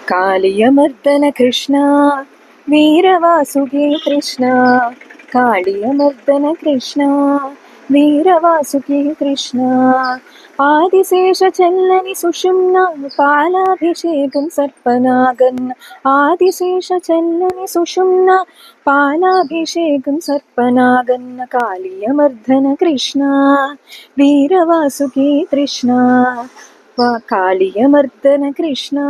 कालियमर्दन कृष्णा वीरवासुकी कृष्णा कालियमर्दन कृष्णा वीरवासुकी कृष्णा आदिशेषचल्लनि सुषुम्ना पालाभिषेकं सर्पनागन् आदिशेषचल्लनि सुषुम्ना पालाभिषेकं सर्पनागन् कालियमर्दन कृष्णा वीरवासुकी कृष्णा कालियमर्दन कृष्णा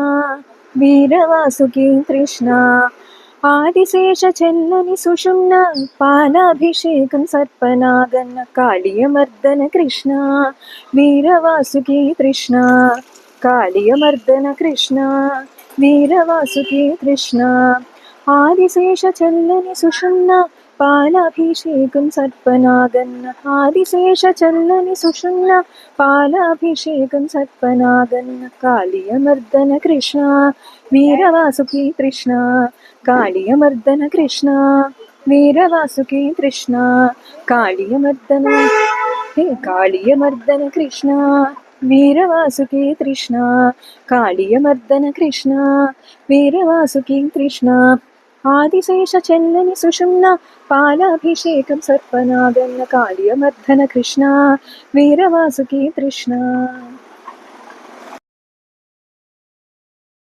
वीरवासुकी कृष्णा आदिशेषचल्लनि सुषुम्ना पालाभिषेकं सर्पनागन् कालियमर्दन कृष्णा वीरवासुकी कृष्णा कालियमर्दन कृष्णा वीरवासुकी कृष्णा आदिशेषचल्लनि सुषुम्ना पालाभिषेकं सर्पनागन् आदिशेषचल्लनि सुषुम्ना पालाभिषेकं सर्पनागन् कालियमर्दन कृष्णा वीरवासुकी कृष्णा कालियमर्दन कृष्णा वीरवासुकी कृष्णा कालियमर्दन हे कालियमर्दन कृष्णा वीरवासुकी कृष्णा कालियमर्दन कृष्णा वीरवासुकी कृष्णा आदिशेषचल्लनि सुषुम्ना पालाभिषेकं सर्पनागन् कालियमर्दन कृष्णा वीरवासुकी कृष्णा।